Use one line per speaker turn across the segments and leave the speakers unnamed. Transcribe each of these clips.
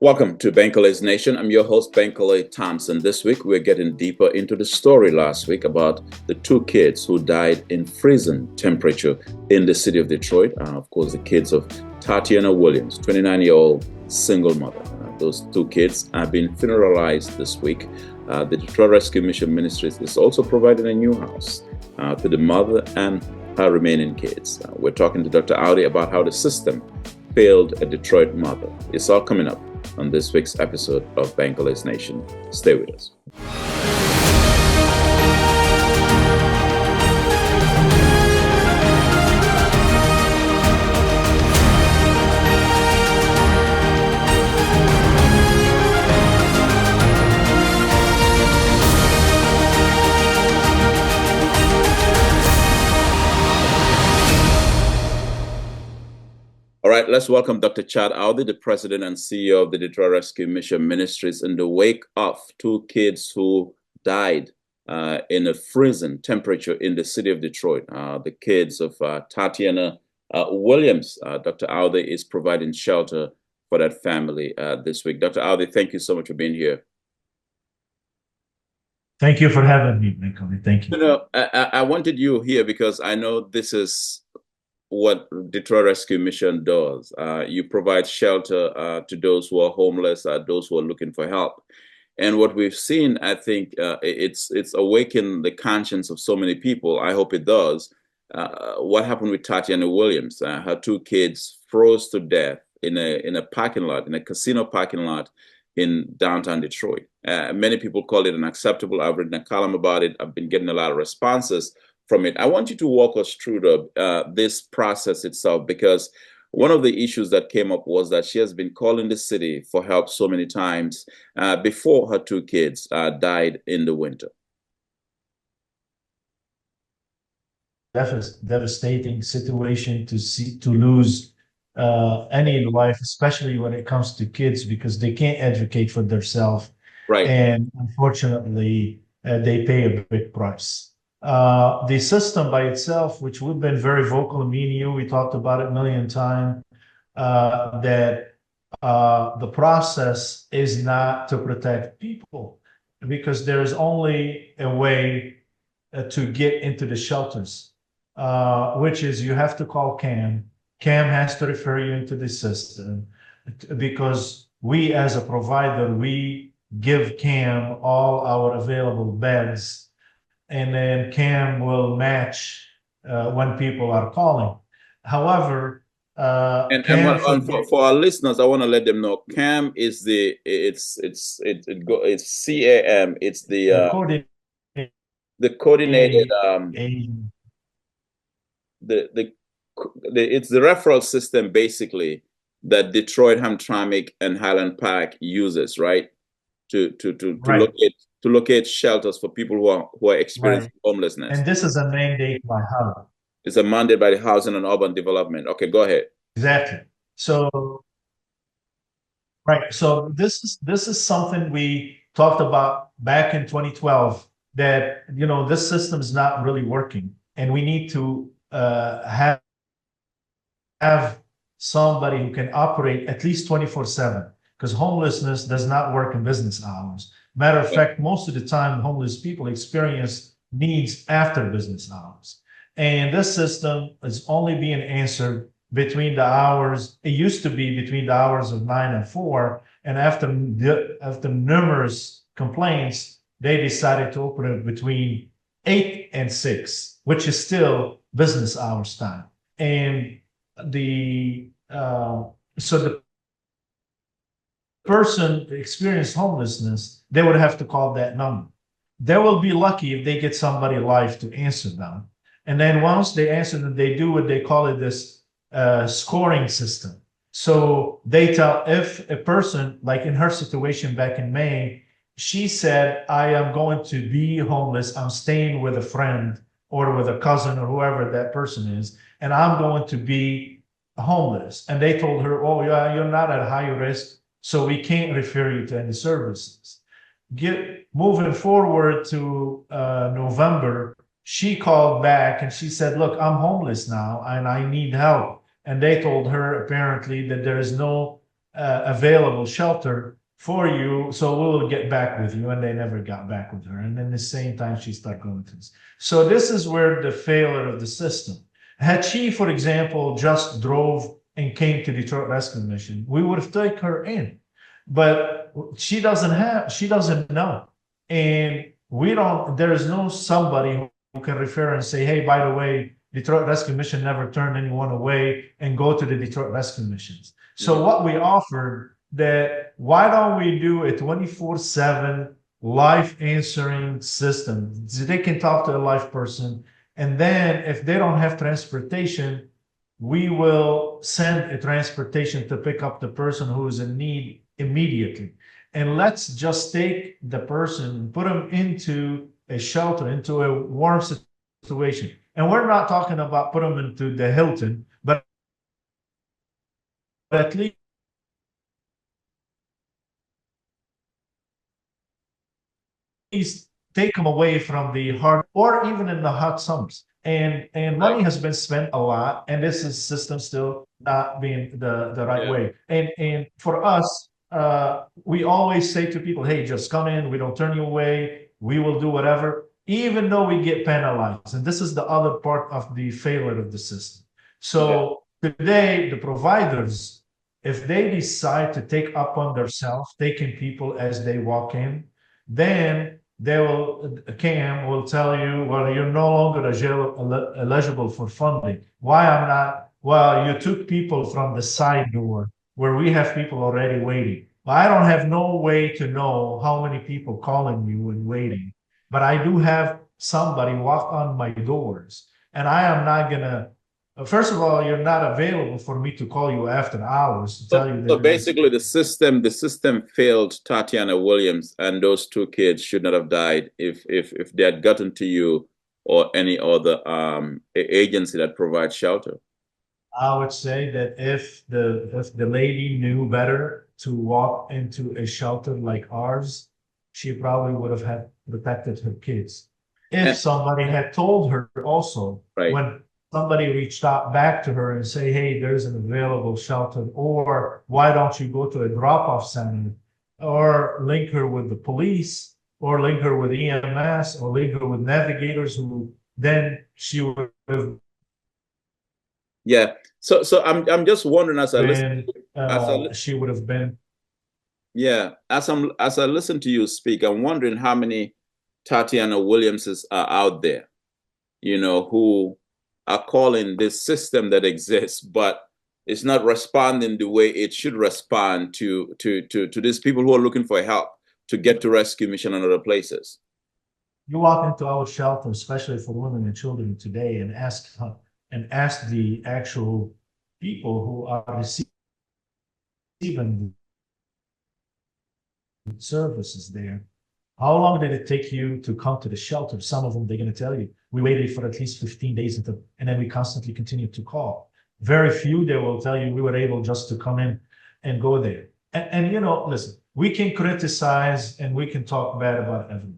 Welcome to Bankole's Nation. I'm your host, Bankole Thompson. This week, we're getting deeper into the story last week about the two kids who died in freezing temperature in the city of Detroit. Of course, the kids of Tateona Williams, 29-year-old single mother. Those two kids have been funeralized this week. The Detroit Rescue Mission Ministries is also providing a new house to the mother and her remaining kids. We're talking to Dr. Audi about how the system failed a Detroit mother. It's all coming up on this week's episode of Bankole's Nation. Stay with us. All right, let's welcome Dr. Chad Audi, the president and CEO of the Detroit Rescue Mission Ministries, in the wake of two kids who died in a freezing temperature in the city of Detroit. The kids of Tateona Williams. Dr. Audi is providing shelter for that family this week. Dr. Audi, thank you so much for being here.
Thank you for having me, Bankole. Thank you.
You know, I wanted you here because I know this is what Detroit Rescue Mission does. You provide shelter to those who are homeless, those who are looking for help. And what we've seen, I think it's awakened the conscience of so many people. I hope it does. What happened with Tateona Williams? Her two kids froze to death in a parking lot, in a casino parking lot in downtown Detroit. Many people call it unacceptable. I've written a column about it. I've been getting a lot of responses from it. I want you to walk us through this process itself, because one of the issues that came up was that she has been calling the city for help so many times before her two kids died in the winter.
Devastating situation to lose any life, especially when it comes to kids, because they can't educate for themselves.
Right.
And unfortunately, they pay a big price. The system by itself, which we've been very vocal, me and you, we talked about it a million times, that the process is not to protect people, because there's only a way to get into the shelters, which is you have to call CAM. CAM has to refer you into the system, because we as a provider, we give CAM all our available beds, and then CAM will match when people are calling. However,
for our listeners, I want to let them know CAM is it's CAM. It's the coordinated it's the referral system basically that Detroit, Hamtramck, and Highland Park uses, right? To locate shelters for people who are experiencing homelessness.
And this is a mandate by HUD.
It's a mandate by the Housing and Urban Development. Okay, go ahead.
Exactly. So, right. So this is something we talked about back in 2012, that, you know, this system is not really working, and we need to have somebody who can operate at least 24/7, because homelessness does not work in business hours. Matter of fact, most of the time, homeless people experience needs after business hours. And this system is only being answered between the hours. It used to be between the hours of 9 and 4. And after numerous complaints, they decided to open it between 8 and 6, which is still business hours time. And so the person experienced homelessness, they would have to call that number. They will be lucky if they get somebody live to answer them. And then once they answer them, they do what they call it this scoring system. So they tell, if a person, like in her situation back in May, she said, I am going to be homeless. I'm staying with a friend or with a cousin or whoever that person is, and I'm going to be homeless. And they told her, oh, yeah, you're not at high risk, so we can't refer you to any services. Moving forward to November, she called back and she said, look, I'm homeless now and I need help. And they told her apparently that there is no available shelter for you, so we will get back with you. And they never got back with her. And then the same time she started going to this. So this is where the failure of the system. Had she, for example, just drove and came to Detroit Rescue Mission, we would have taken her in. But she doesn't know. And there is no somebody who can refer and say, hey, by the way, Detroit Rescue Mission never turned anyone away, and go to the Detroit Rescue Missions. So what we offered, that why don't we do a 24/7 live answering system? They can talk to a live person. And then if they don't have transportation, we will send a transportation to pick up the person who is in need immediately. And let's just take the person, put them into a shelter, into a warm situation. And we're not talking about put them into the Hilton, but at least take them away from the hard, or even in the hot summers. And money has been spent a lot, and this is system still not being the right way. And for us, we always say to people, hey, just come in, we don't turn you away, we will do whatever, even though we get penalized. And this is the other part of the failure of the system. So today, the providers, if they decide to take upon themselves taking people as they walk in, then CAM will tell you, well, you're no longer eligible for funding. Why I'm not? Well, you took people from the side door where we have people already waiting. Well, I don't have no way to know how many people calling you and waiting, but I do have somebody walk on my doors, and I am not gonna. First of all, you're not available for me to call you after hours to tell you that.
So basically, the system failed Tateona Williams, and those two kids should not have died if they had gotten to you or any other agency that provides shelter.
I would say that if the lady knew better to walk into a shelter like ours, she probably would have had protected her kids. If somebody had told her also, when somebody reached out back to her and say, hey, there's an available shelter, or why don't you go to a drop-off center, or link her with the police, or link her with EMS, or link her with navigators, who then she would have.
Yeah. So I'm just wondering as I listen,
she would have been.
Yeah. As I listen to you speak, I'm wondering how many Tateona Williamses are out there, who are calling this system that exists, but it's not responding the way it should respond to these people who are looking for help to get to rescue mission and other places.
You walk into our shelter, especially for women and children today, and ask the actual people who are receiving services there, how long did it take you to come to the shelter? Some of them, they're going to tell you, we waited for at least 15 days, and then we constantly continued to call. Very few, they will tell you we were able just to come in and go there. And listen, we can criticize and we can talk bad about everyone.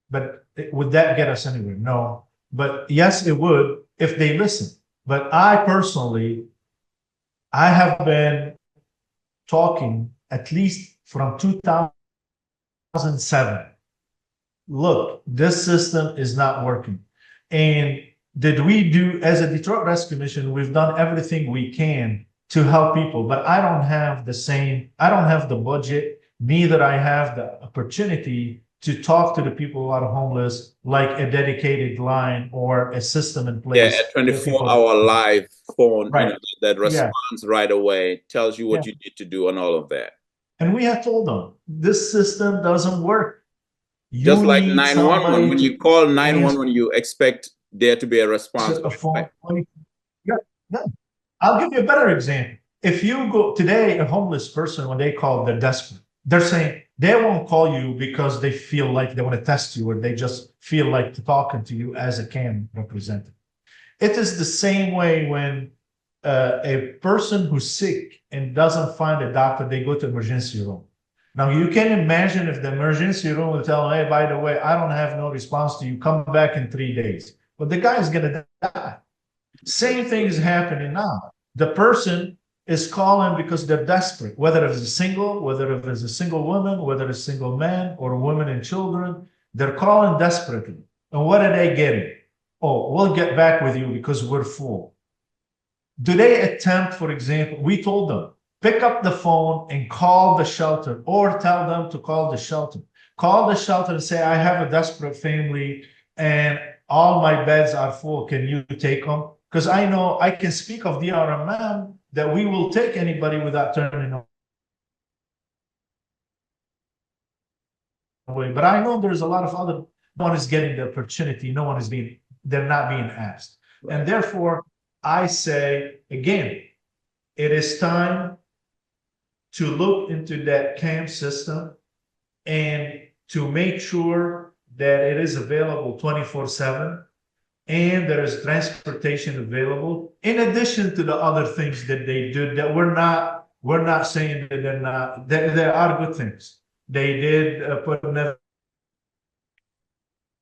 But would that get us anywhere? No. But yes, it would if they listen. But I personally, I have been talking at least from 2007. Look, this system is not working. And did we do, as a Detroit Rescue Mission, we've done everything we can to help people, but I don't have the budget, neither I have the opportunity to talk to the people who are homeless, like a dedicated line or a system in place.
Yeah, a 24-hour live phone, that responds right away, tells you what you need to do and all of that.
And we have told them, this system doesn't work.
Just like 911, when you call 911, you expect there to be a response.
I'll give you a better example. If you go today, a homeless person, when they call, they're desperate. They're saying they won't call you because they feel like they want to test you, or they just feel like talking to you as a CAM representative. It is the same way when a person who's sick and doesn't find a doctor, they go to emergency room. Now, you can imagine if the emergency room will tell them, hey, by the way, I don't have no response to you, come back in 3 days. But the guy is going to die. Same thing is happening now. The person is calling because they're desperate, whether it's a single, whether it's a single woman, whether it's a single man or women and children, they're calling desperately. And what are they getting? Oh, we'll get back with you because we're full. Do they attempt, for example, we told them, pick up the phone and call the shelter or tell them to call the shelter. Call the shelter and say, I have a desperate family and all my beds are full. Can you take them? Because I know I can speak of DRMM that we will take anybody without turning away. But I know there's a lot of other, no one is getting the opportunity. No one is being, they're not being asked. Right. And therefore, I say, again, it is time to look into that camp system and to make sure that it is available 24/7 and there is transportation available in addition to the other things that they do that we're not saying that they're not, there are good things. They did put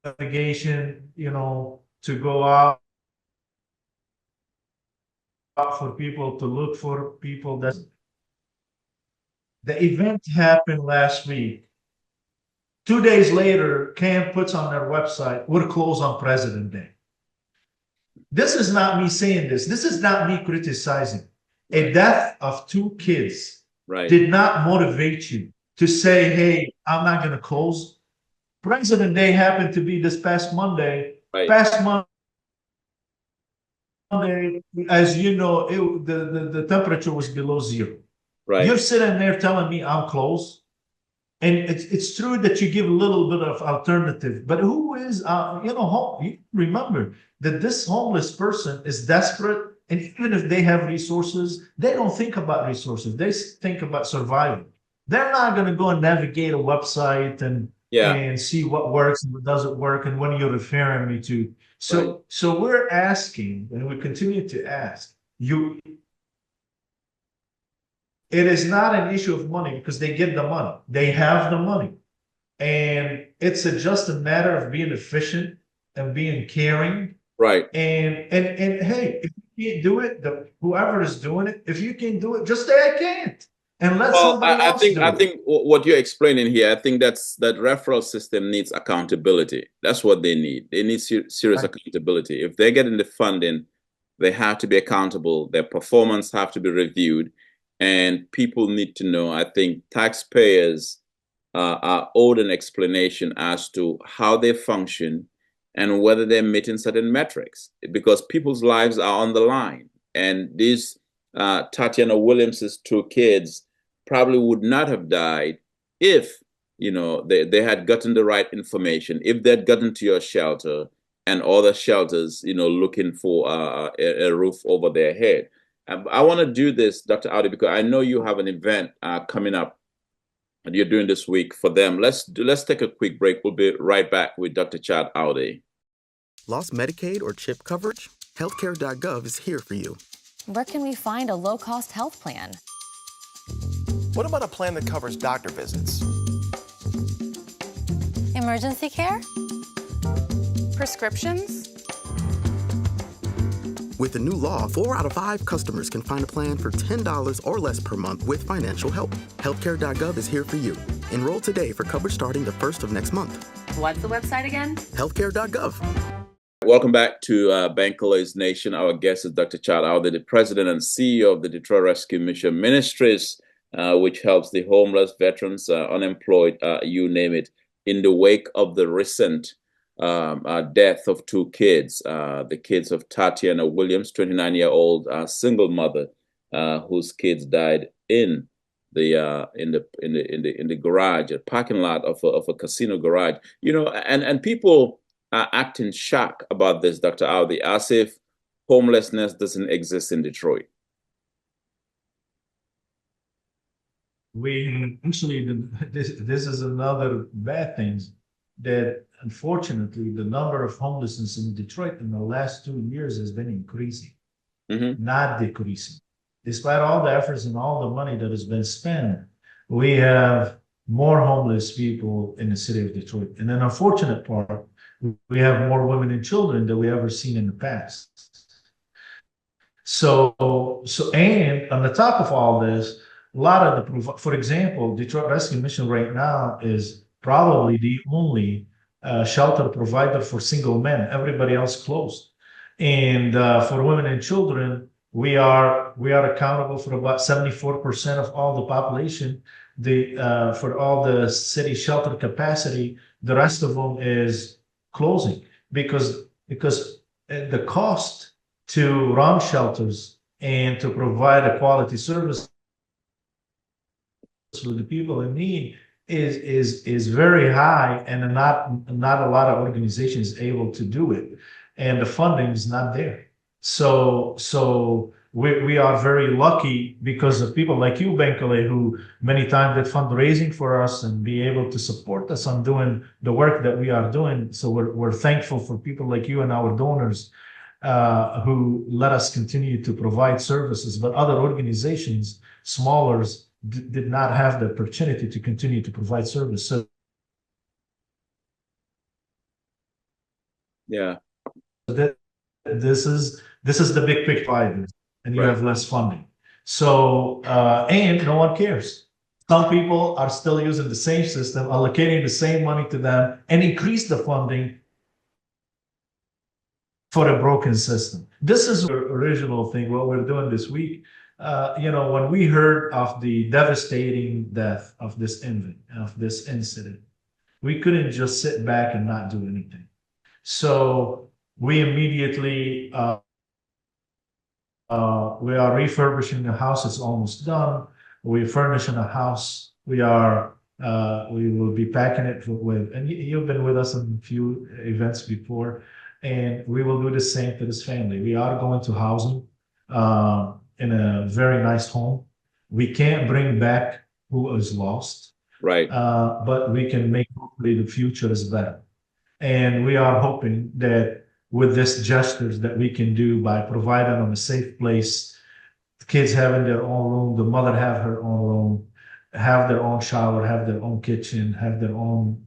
navigation, to go out for people to look for people. That the event happened last week. 2 days later, camp puts on their website, we're closed on President Day. This is not me saying this. This is not me criticizing. A death of 2 kids did not motivate you to say, hey, I'm not going to close. President Day happened to be this past Monday. Past Monday, as you know, the temperature was below 0. You're sitting there telling me I'm closed. And it's true that you give a little bit of alternative, but who is, you remember that this homeless person is desperate, and even if they have resources, they don't think about resources. They think about survival. They're not going to go and navigate a website and see what works and what doesn't work and what you're referring me to. So we're asking, and we continue to ask you. It is not an issue of money because they get the money. They have the money. And it's just a matter of being efficient and being caring. Right. And hey, if you can't do it, whoever is doing it, if you can't do it, just say I can't. And let somebody else do it.
I think what you're explaining here, I think that referral system needs accountability. That's what they need. They need serious accountability. If they're getting the funding, they have to be accountable. Their performance have to be reviewed. And people need to know, I think taxpayers are owed an explanation as to how they function and whether they're meeting certain metrics, because people's lives are on the line. And these Tateona Williams' 2 kids probably would not have died if, they had gotten the right information, if they'd gotten to your shelter and other shelters, looking for a roof over their head. I want to do this, Dr. Audi, because I know you have an event coming up and you're doing this week for them. Let's take a quick break. We'll be right back with Dr. Chad Audi.
Lost Medicaid or CHIP coverage? Healthcare.gov is here for you.
Where can we find a low-cost health plan?
What about a plan that covers doctor visits?
Emergency care?
Prescriptions?
With the new law, 4 out of 5 customers can find a plan for $10 or less per month with financial help. Healthcare.gov is here for you. Enroll today for coverage starting the 1st of next month.
What's the website again?
Healthcare.gov.
Welcome back to Bankole's Nation. Our guest is Dr. Chad Audi, the president and CEO of the Detroit Rescue Mission Ministries, which helps the homeless, veterans, unemployed, you name it, in the wake of the recent death of 2 kids, the kids of Tateona Williams, 29-year-old single mother, whose kids died in the garage, a parking lot of a casino garage. And people are acting shocked about this, Dr. Audi, as if homelessness doesn't exist in Detroit.
This is another bad thing, that unfortunately the number of homelessness in Detroit in the last 2 years has been increasing, not decreasing. Despite all the efforts and all the money that has been spent, we have more homeless people in the city of Detroit. And an unfortunate part, we have more women and children than we ever seen in the past. And on the top of all this, a lot of for example, Detroit Rescue Mission right now is probably the only shelter provider for single men. Everybody else closed. And for women and children, we are accountable for about 74% of all the population. For all the city shelter capacity, the rest of them is closing because the cost to run shelters and to provide a quality service to the people in need is very high, and not a lot of organizations able to do it, and the funding is not there. So we are very lucky because of people like you, Bankole, who many times did fundraising for us and be able to support us on doing the work that we are doing. So we're thankful for people like you and our donors who let us continue to provide services. But other organizations, smallers, did not have the opportunity to continue to provide service. So
Yeah.
this is the big picture, and you
Right.
have less funding. So and no one cares. Some people are still using the same system, allocating the same money to them, and increase the funding for a broken system. This is the original thing, what we're doing this week. When we heard of the devastating death of this incident, we couldn't just sit back and not do anything. So we immediately, we are refurbishing the house. It's almost done. We're furnishing a house. We will be packing it and you've been with us in a few events before, and we will do the same to this family. We are going to house them in a very nice home. We can't bring back who is lost,
Right.
but we can make hopefully the future is better. And we are hoping that with this gestures that we can do by providing them a safe place, the kids having their own room, the mother have her own room, have their own shower, have their own kitchen, have their own,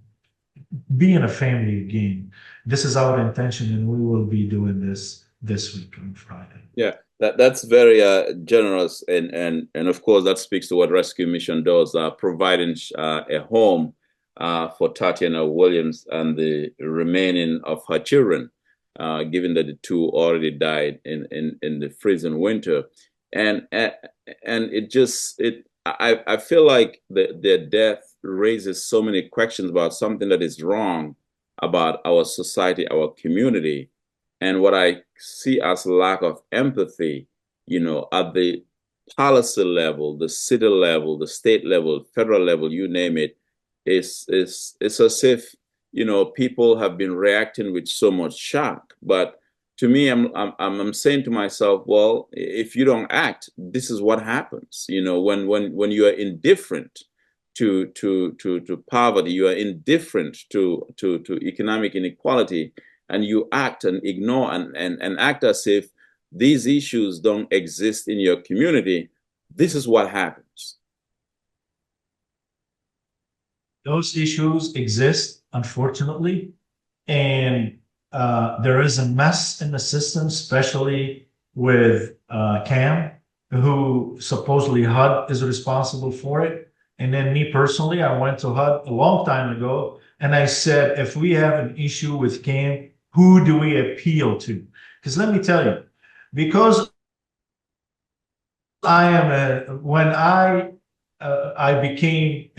being a family again. This is our intention, and we will be doing this week on Friday.
Yeah, that's very generous, and of course that speaks to what Rescue Mission does, providing a home for Tateona Williams and the remaining of her children, given that the two already died in the freezing winter, and I feel like their death raises so many questions about something that is wrong about our society, our community, and what I see as lack of empathy, at the policy level, the city level, the state level, federal level, you name it. It's as if, people have been reacting with so much shock. But to me, I'm saying to myself, well, if you don't act, this is what happens. When you are indifferent to poverty, you are indifferent to economic inequality, and you act and ignore and act as if these issues don't exist in your community, this is what happens.
Those issues exist, unfortunately, and there is a mess in the system, especially with CAM, who supposedly HUD is responsible for it. And then me personally, I went to HUD a long time ago, and I said, if we have an issue with CAM, who do we appeal to? Because let me tell you, because when I became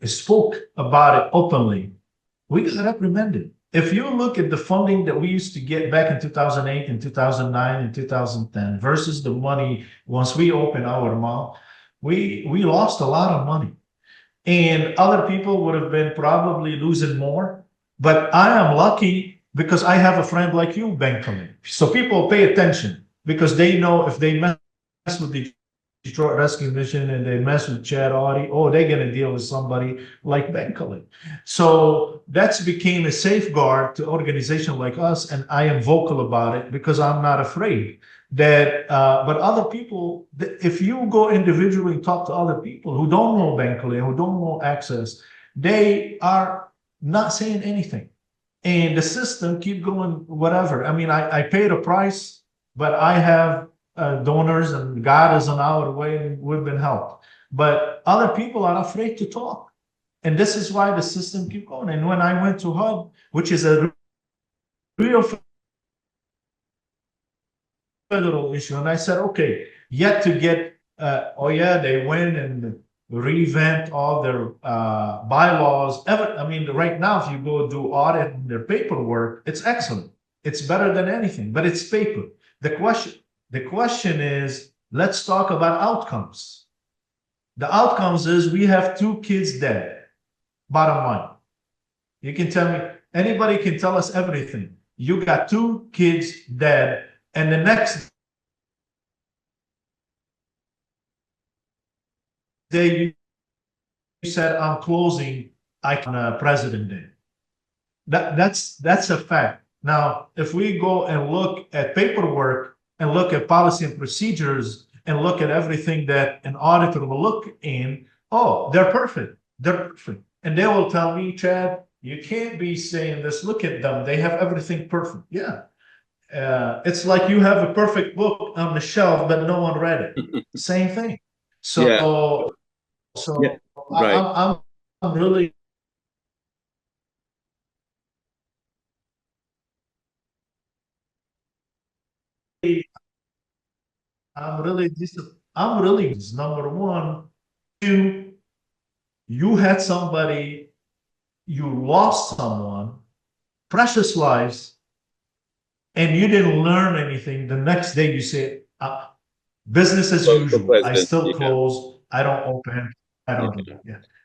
spoke about it openly, we got reprimanded. If you look at the funding that we used to get back in 2008 and 2009 and 2010 versus the money once we opened our mall, we lost a lot of money. And other people would have been probably losing more. But I am lucky because I have a friend like you, Bankole. So people pay attention because they know if they mess with the Detroit Rescue Mission and they mess with Chad Audi, they're going to deal with somebody like Bankole. So that's became a safeguard to organizations like us, and I am vocal about it because I'm not afraid that. But other people, if you go individually and talk to other people who don't know Bankole, who don't know Access, they are not saying anything, and the system keep going whatever. I mean, I paid a price, but I have donors, and God is on our way, and we've been helped. But other people are afraid to talk. And this is why the system keep going. And when I went to HUD, which is a real federal issue, and I said, okay, yet to get, oh yeah, they went and revamped all their bylaws. I mean, right now, if you go do audit in their paperwork, it's excellent. It's better than anything, but it's paper. The question is, let's talk about outcomes. The outcomes is we have 2 kids dead. Bottom line. You can tell me, anybody can tell us everything. You got 2 kids dead, and the next day you said, I'm closing on President Day. That's a fact. Now, if we go and look at paperwork and look at policy and procedures and look at everything that an auditor will look in, oh, they're perfect. They're perfect. And they will tell me, Chad, you can't be saying this. Look at them. They have everything perfect. Yeah. It's like you have a perfect book on the shelf, but no one read it. Same thing. So,
yeah. Right.
I'm really number one. You had somebody, you lost someone, precious lives, and you didn't learn anything. The next day you say, business as usual. I still close. I don't open. I don't do that.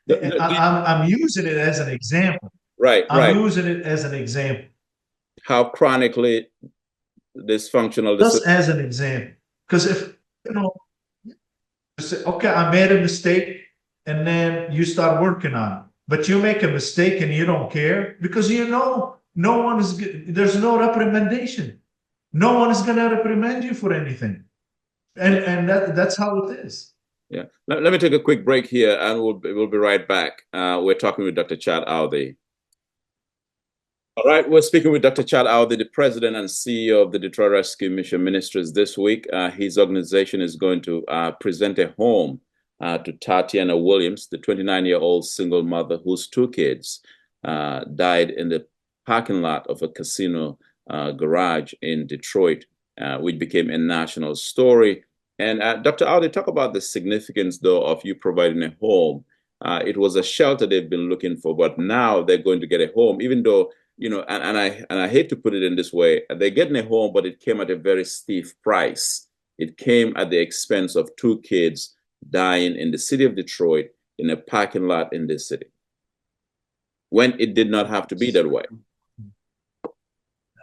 Yeah. I'm using it as an example.
Right.
I'm using it as an example.
How chronically dysfunctional.
Just as an example. Because if, you say, okay, I made a mistake, and then you start working on it. But you make a mistake and you don't care because no one is, there's no reprimandation. No one is going to reprimand you for anything. And that's how it is.
Yeah. Let me take a quick break here and we'll be right back. We're talking with Dr. Chad Audi. All right, we're speaking with Dr. Chad Audi, the president and CEO of the Detroit Rescue Mission Ministries this week. His organization is going to present a home to Tateona Williams, the 29-year-old single mother whose 2 kids died in the parking lot of a casino garage in Detroit, which became a national story. And Dr. Audi, talk about the significance, though, of you providing a home. It was a shelter they've been looking for, but now they're going to get a home, even though, and I hate to put it in this way, they're getting a home, but it came at a very steep price. It came at the expense of 2 kids dying in the city of Detroit in a parking lot in this city, when it did not have to be that way.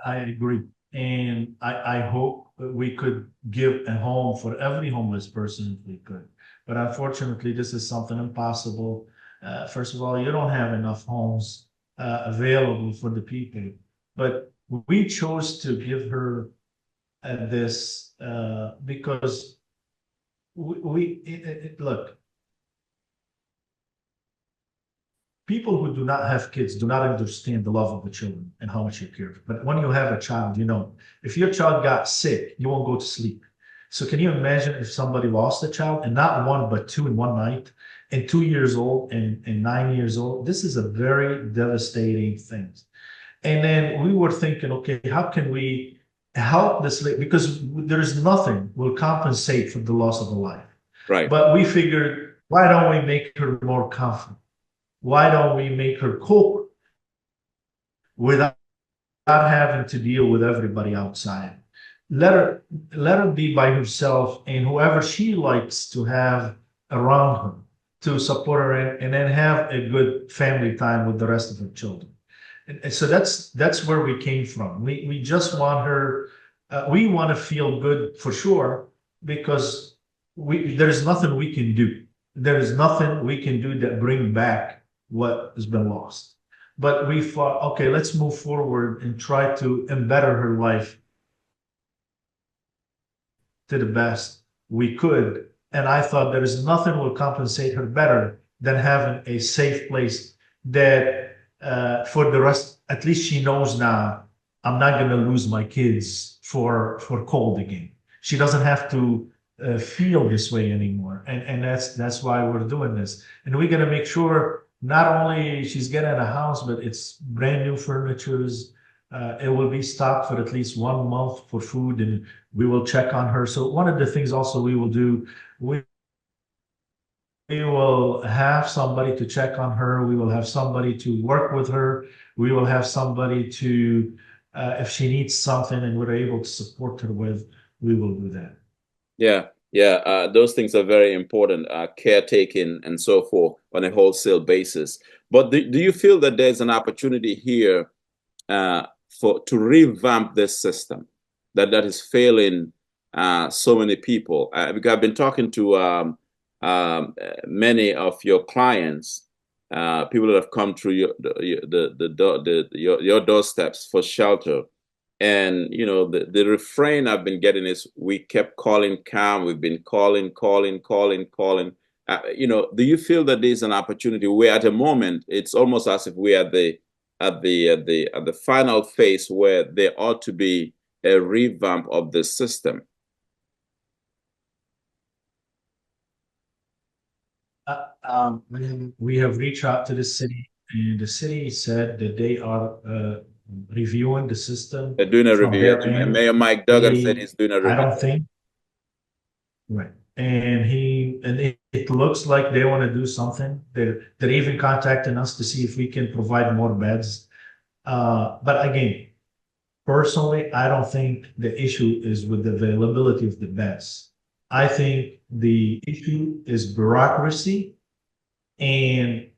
I agree. And I hope we could give a home for every homeless person if we could. But unfortunately, this is something impossible. First of all, you don't have enough homes available for the people. But we chose to give her this because look, people who do not have kids do not understand the love of the children and how much you care. But when you have a child, if your child got sick, you won't go to sleep. So can you imagine if somebody lost a child, and not 1, but 2 in one night, and 2 years old and 9 years old? This is a very devastating thing. And then we were thinking, okay, how can we help this lady? Because there's nothing will compensate for the loss of a life.
Right.
But we figured, why don't we make her more confident? Why don't we make her cope without having to deal with everybody outside? Let her be by herself, and whoever she likes to have around her to support her and then have a good family time with the rest of her children. And so that's where we came from. We just want her. We want to feel good for sure, because there's nothing we can do. There is nothing we can do that bring back what has been lost. But we thought, okay, let's move forward and try to embetter her life to the best we could. And I thought there is nothing will compensate her better than having a safe place that for the rest, at least she knows now, I'm not going to lose my kids for cold again. she doesn't have to feel this way anymore. And that's why we're doing this. And we're going to make sure not only she's getting a house, but it's brand new furnitures. It will be stocked for at least 1 month for food, and we will check on her. So one of the things also we will do, we will have somebody to check on her. We will have somebody to work with her. We will have somebody to, if she needs something and we're able to support her with, we will do that.
Yeah. Those things are very important, caretaking and so forth on a wholesale basis. But do you feel that there's an opportunity here to revamp this system that is failing so many people? Because I've been talking to many of your clients, people that have come through your doorsteps for shelter. And, you know, the refrain I've been getting is, we kept calling CAM. We've been calling. You know, do you feel that there's an opportunity where at the moment it's almost as if we're at the final phase where there ought to be a revamp of the system?
We have reached out to the city, and the city said that they are reviewing the system.
They're doing a review. Mayor Mike Duggan said he's doing a review.
I don't think. Right. And it looks like they want to do something. They're even contacting us to see if we can provide more beds. But again, personally, I don't think the issue is with the availability of the beds. I think the issue is bureaucracy, and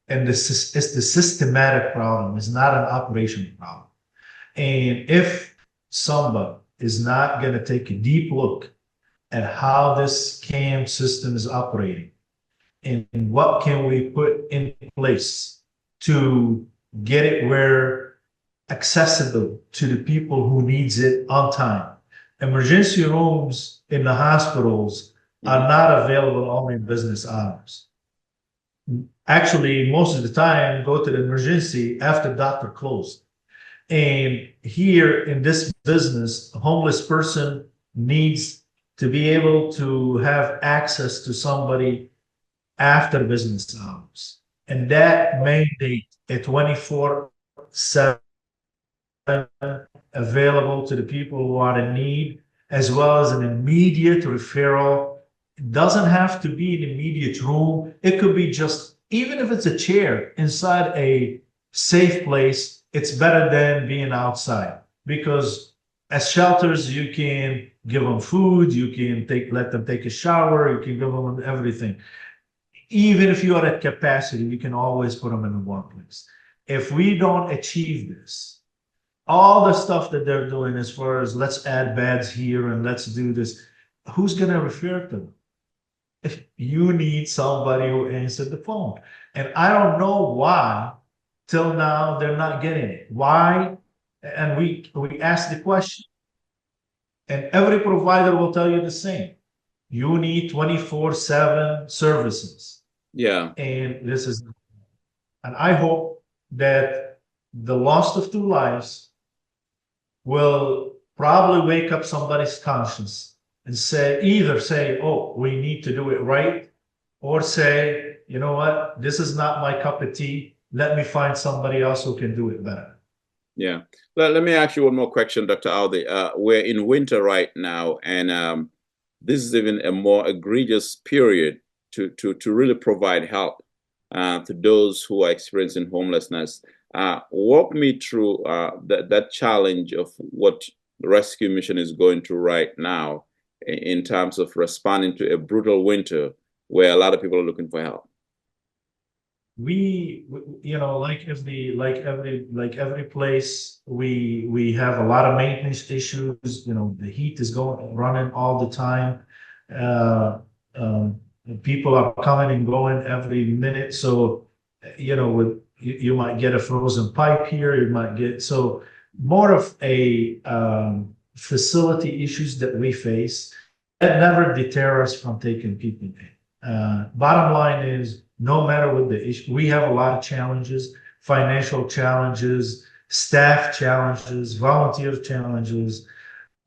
it's the systematic problem. It's not an operational problem. And if somebody is not going to take a deep look at how this CAM system is operating and what can we put in place to get it where accessible to the people who needs it on time. Emergency rooms in the hospitals are not available only in business hours. Actually, most of the time, go to the emergency after doctor closed. And here in this business, a homeless person needs to be able to have access to somebody after business hours. And that mandate a 24/7 available to the people who are in need, as well as an immediate referral. It doesn't have to be an immediate room. It could be just, even if it's a chair inside a safe place, it's better than being outside. Because as shelters, you can give them food, you can let them take a shower, you can give them everything. Even if you are at capacity, you can always put them in one place. If we don't achieve this, all the stuff that they're doing as far as let's add beds here and let's do this, who's going to refer to them? If you need somebody who answered the phone. And I don't know why till now they're not getting it. Why? And we ask the question, and every provider will tell you the same. You need 24/7 services.
Yeah.
And I hope that the loss of 2 lives will probably wake up somebody's conscience and either say, oh, we need to do it right, or say, you know what, this is not my cup of tea. Let me find somebody else who can do it better.
Yeah. Let me ask you one more question, Dr. Audi. We're in winter right now, and this is even a more egregious period to really provide help to those who are experiencing homelessness. Walk me through that challenge of what the rescue mission is going through right now in terms of responding to a brutal winter where a lot of people are looking for help.
We like every place, we have a lot of maintenance issues. The heat is running all the time. People are coming and going every minute. So, you might get a frozen pipe here. You might get, so more of a facility issues that we face that never deter us from taking people in. Bottom line is, no matter what the issue, we have a lot of challenges, financial challenges, staff challenges, volunteer challenges.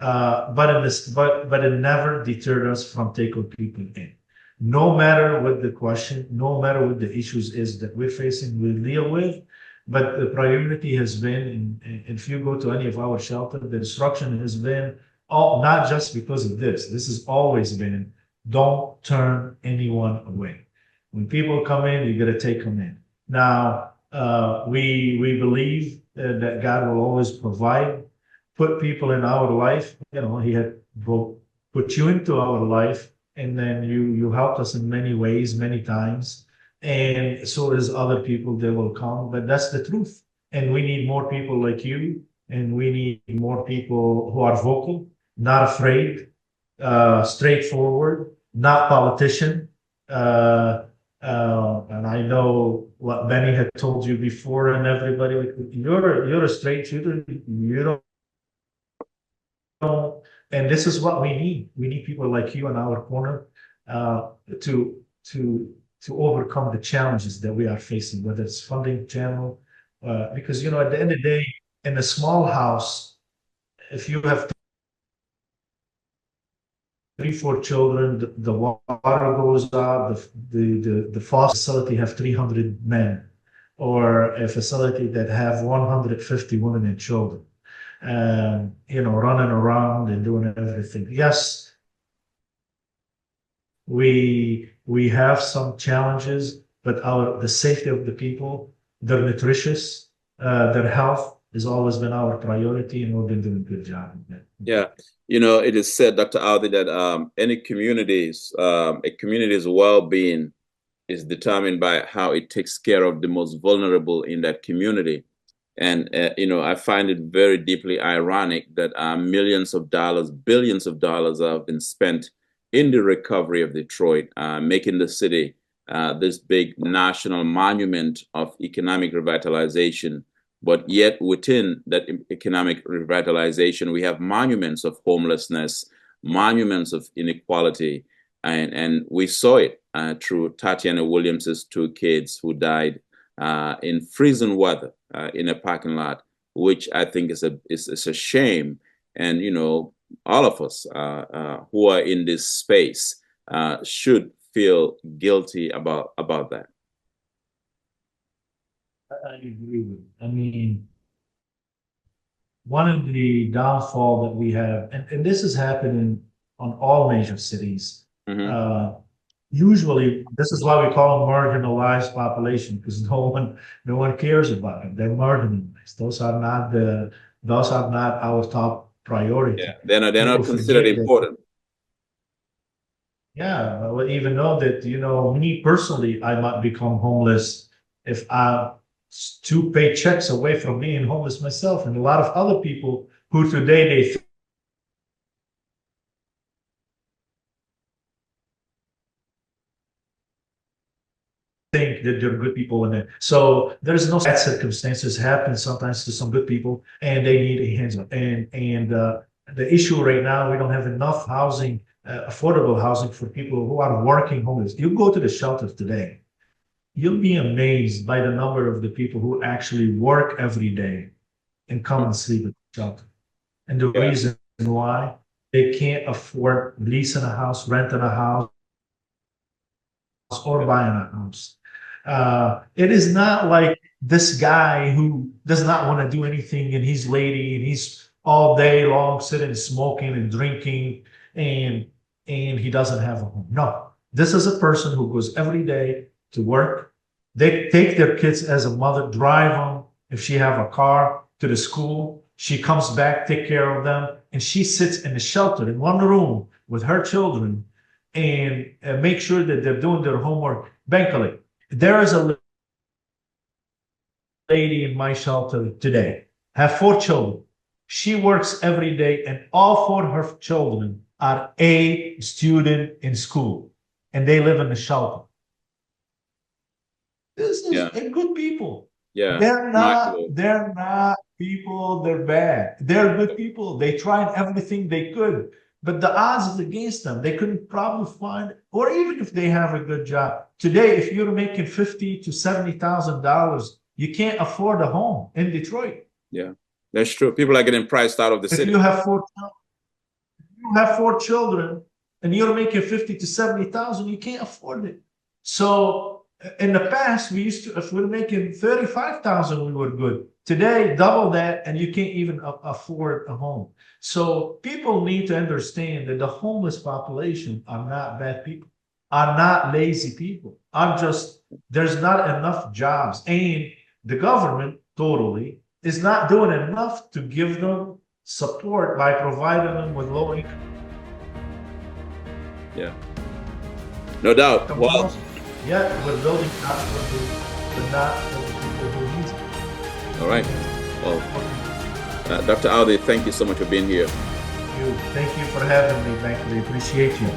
but it never deterred us from taking people in. No matter what the question, no matter what the issues is that we're facing, we deal with. But the priority has been, if you go to any of our shelter, the instruction has been not just because of this. This has always been, don't turn anyone away. When people come in, you got to take them in. Now, we believe that God will always provide, put people in our life. He had put you into our life, and then you helped us in many ways, many times. And so is other people that will come, but that's the truth. And we need more people like you, and we need more people who are vocal, not afraid, straightforward, not politician. And I know what Benny had told you before, and everybody, like, you're a straight shooter. You don't, and this is what we need. We need people like you in our corner to overcome the challenges that we are facing, whether it's funding channel, because at the end of the day, in a small house, if you have 3-4 children, the water goes out, the foster facility have 300 men, or a facility that have 150 women and children, running around and doing everything. Yes, we have some challenges, but the safety of the people, their nutritious, their health has always been our priority, and we've been doing a good job of that.
Yeah. It is said, Dr. Audi, that any community's well-being is determined by how it takes care of the most vulnerable in that community. And, I find it very deeply ironic that millions of dollars, billions of dollars have been spent in the recovery of Detroit, making the city this big national monument of economic revitalization. But yet within that economic revitalization, we have monuments of homelessness, monuments of inequality. And we saw it through Tateona Williams's 2 kids who died in freezing weather in a parking lot, which I think is a shame. And, all of us who are in this space should feel guilty about that.
I agree with you. I mean, one of the downfall that we have, and this is happening on all major cities.
Mm-hmm.
Usually, this is why we call them marginalized population, because no one cares about them. They're marginalized. Those are not our top priority.
Yeah, they're not considered important.
Yeah, well, even though that, me personally, I might become homeless if I'm 2 paychecks away from being homeless myself, and a lot of other people who today they think that they're good people in it. So there's no bad circumstances happen sometimes to some good people, and they need a hands up. And the issue right now, we don't have enough housing, affordable housing for people who are working homeless. You go to the shelters today, you'll be amazed by the number of the people who actually work every day and come and sleep at the shelter. And the reason why they can't afford leasing a house, renting a house, or buying a house. It is not like this guy who does not want to do anything, and he's lady, and he's all day long sitting smoking and drinking, and he doesn't have a home. No, this is a person who goes every day to work. They take their kids as a mother, drive them, if she have a car, to the school. She comes back, take care of them, and she sits in the shelter in one room with her children and make sure that they're doing their homework. Bankole, there is a lady in my shelter today, have 4 children. She works every day, and all 4 of her children are A student in school, and they live in the shelter. This is good people.
Yeah,
they're not people, they're bad. They're good people. They tried everything they could, but the odds is against them. They couldn't probably find, or even if they have a good job today, if you're making $50,000 to $70,000, you can't afford a home in Detroit.
Yeah, that's true. People are getting priced out of the city.
If you have 4 you have 4 children and you're making 50 to 70,000, you can't afford it. So in the past, we used to, if we're making 35,000, we were good. Today, double that, and you can't even afford a home. So people need to understand that the homeless population are not bad people, are not lazy people. There's not enough jobs, and the government totally is not doing enough to give them support by providing them with low income.
Yeah, no doubt. Well,
yeah, we're building not for the people who need it.
All right. Well, Dr. Audi, thank you so much for being here.
Thank you for having me, Bankole. Appreciate you.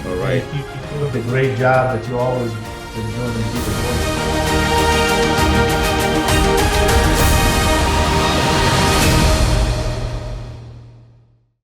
All right.
And keep doing the great job that you always been doing in Detroit.